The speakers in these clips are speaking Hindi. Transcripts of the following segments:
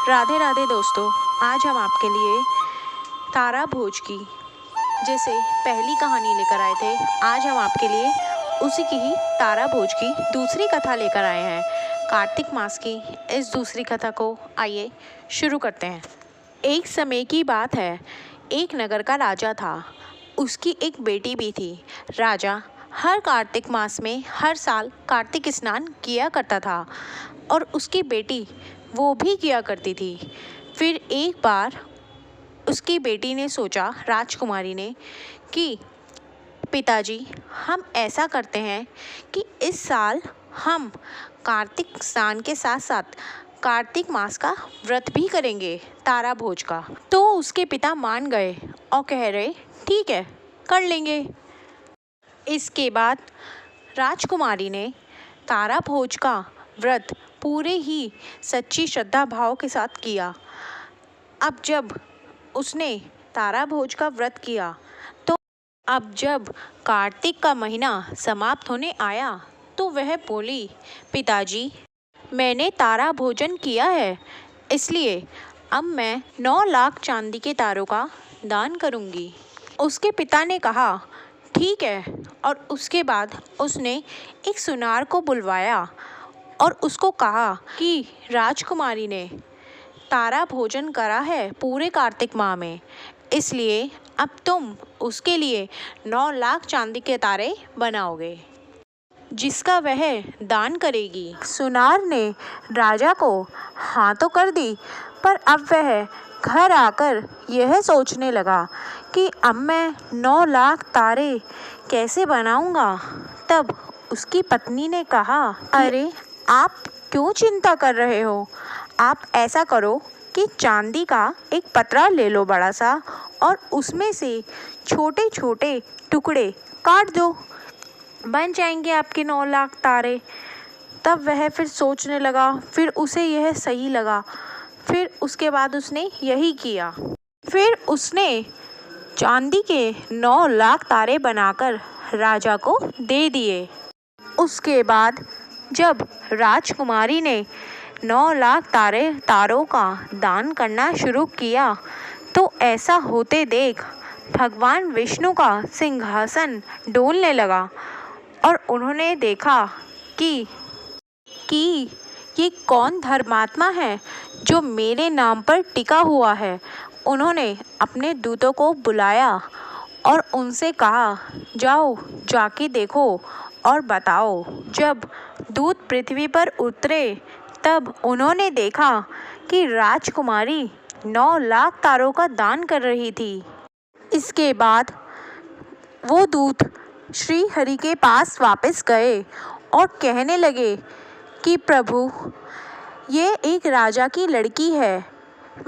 राधे राधे दोस्तों, आज हम आपके लिए तारा भोज की जैसे पहली कहानी लेकर आए थे। आज हम आपके लिए उसी की ही तारा भोज की दूसरी कथा लेकर आए हैं। कार्तिक मास की इस दूसरी कथा को आइए शुरू करते हैं। एक समय की बात है, एक नगर का राजा था। उसकी एक बेटी भी थी। राजा हर कार्तिक मास में हर साल कार्तिक स्नान किया करता था और उसकी बेटी वो भी किया करती थी। फिर एक बार उसकी बेटी ने सोचा, राजकुमारी ने, कि पिताजी, हम ऐसा करते हैं कि इस साल हम कार्तिक स्नान के साथ साथ कार्तिक मास का व्रत भी करेंगे, तारा भोज का। तो उसके पिता मान गए और कह रहे, ठीक है, कर लेंगे। इसके बाद राजकुमारी ने तारा भोज का व्रत पूरे ही सच्ची श्रद्धा भाव के साथ किया। अब जब उसने तारा भोज का व्रत किया तो अब जब कार्तिक का महीना समाप्त होने आया तो वह बोली, पिताजी, मैंने तारा भोजन किया है, इसलिए अब मैं 9 लाख चांदी के तारों का दान करूंगी। उसके पिता ने कहा, ठीक है। और उसके बाद उसने एक सुनार को बुलवाया और उसको कहा कि राजकुमारी ने तारा भोजन करा है पूरे कार्तिक माह में, इसलिए अब तुम उसके लिए 9 लाख चांदी के तारे बनाओगे जिसका वह दान करेगी। सुनार ने राजा को हाँ तो कर दी, पर अब वह घर आकर यह सोचने लगा कि अब मैं 9 लाख तारे कैसे बनाऊंगा। तब उसकी पत्नी ने कहा, अरे आप क्यों चिंता कर रहे हो? आप ऐसा करो कि चांदी का एक पतरा ले लो बड़ा सा और उसमें से छोटे छोटे टुकड़े काट दो, बन जाएंगे आपके 9 लाख तारे। तब वह फिर सोचने लगा, फिर उसे यह सही लगा। फिर उसके बाद उसने यही किया। फिर उसने चांदी के 9 लाख तारे बनाकर राजा को दे दिए। उसके बाद जब राजकुमारी ने 9 लाख तारों का दान करना शुरू किया तो ऐसा होते देख भगवान विष्णु का सिंहासन डोलने लगा और उन्होंने देखा कि ये कौन धर्मात्मा है जो मेरे नाम पर टिका हुआ है। उन्होंने अपने दूतों को बुलाया और उनसे कहा, जाओ जाके देखो और बताओ। जब दूत पृथ्वी पर उतरे तब उन्होंने देखा कि राजकुमारी 9 लाख तारों का दान कर रही थी। इसके बाद वो दूत श्री हरि के पास वापस गए और कहने लगे कि प्रभु, ये एक राजा की लड़की है,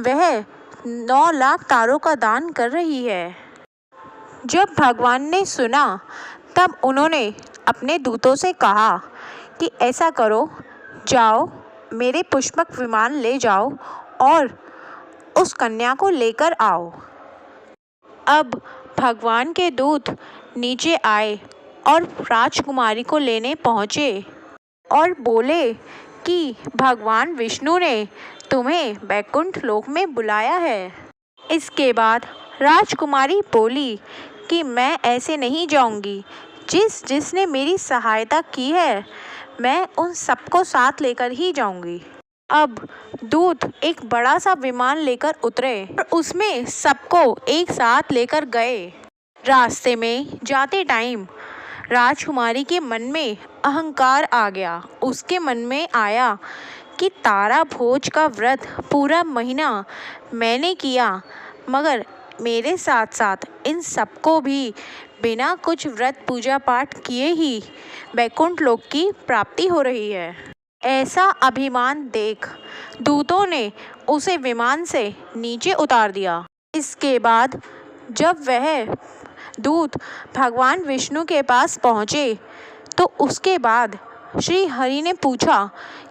वह 9 लाख तारों का दान कर रही है। जब भगवान ने सुना तब उन्होंने अपने दूतों से कहा कि ऐसा करो, जाओ मेरे पुष्पक विमान ले जाओ और उस कन्या को लेकर आओ। अब भगवान के दूत नीचे आए और राजकुमारी को लेने पहुँचे और बोले कि भगवान विष्णु ने तुम्हें वैकुंठ लोक में बुलाया है। इसके बाद राजकुमारी बोली कि मैं ऐसे नहीं जाऊंगी। जिसने मेरी सहायता की है, मैं उन सबको साथ लेकर ही जाऊंगी। अब दूत एक बड़ा सा विमान लेकर उतरे और उसमें सबको एक साथ लेकर गए। रास्ते में जाते टाइम राजकुमारी के मन में अहंकार आ गया। उसके मन में आया कि तारा भोज का व्रत पूरा महीना मैंने किया, मगर मेरे साथ साथ इन सबको भी बिना कुछ व्रत पूजा पाठ किए ही वैकुंठ लोक की प्राप्ति हो रही है। ऐसा अभिमान देख दूतों ने उसे विमान से नीचे उतार दिया। इसके बाद जब वह दूत भगवान विष्णु के पास पहुँचे तो उसके बाद श्री हरि ने पूछा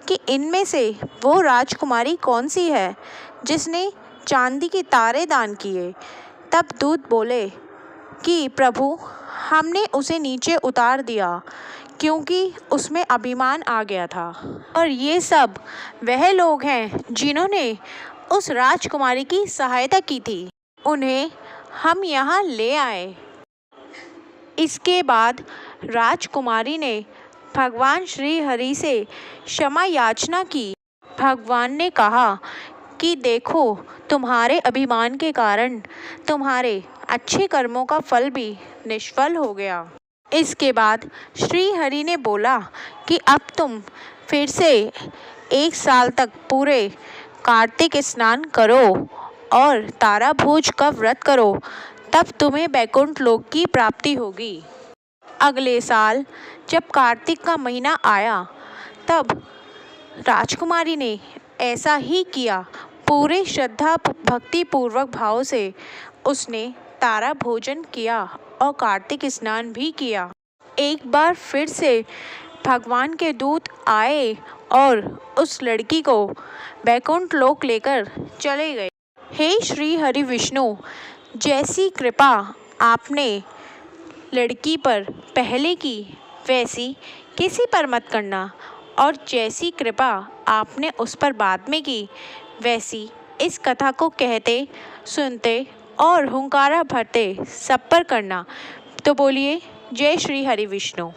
कि इनमें से वो राजकुमारी कौन सी है जिसने चांदी के तारे दान किए। तब दूत बोले कि प्रभु, हमने उसे नीचे उतार दिया क्योंकि उसमें अभिमान आ गया था। और ये सब वह लोग हैं जिन्होंने उस राजकुमारी की सहायता की थी। उन्हें हम यहाँ ले आए। इसके बाद राजकुमारी ने भगवान श्री हरि से क्षमा याचना की। भगवान ने कहा कि देखो, तुम्हारे अभिमान के कारण तुम्हारे अच्छे कर्मों का फल भी निष्फल हो गया। इसके बाद श्री हरि ने बोला कि अब तुम फिर से 1 साल तक पूरे कार्तिक स्नान करो और तारा भोज का व्रत करो, तब तुम्हें बैकुंठ लोक की प्राप्ति होगी। अगले साल जब कार्तिक का महीना आया, तब राजकुमारी ने ऐसा ही किया। पूरे श्रद्धा भक्ति पूर्वक भाव से उसने तारा भोजन किया और कार्तिक स्नान भी किया। एक बार फिर से भगवान के दूत आए और उस लड़की को बैकुंठ लोक लेकर चले गए। हे श्री हरि विष्णु, जैसी कृपा आपने लड़की पर पहले की वैसी किसी पर मत करना, और जैसी कृपा आपने उस पर बाद में की वैसी इस कथा को कहते, सुनते और हुंकारा भरते सब पर करना। तो बोलिए जय श्री हरि विष्णु।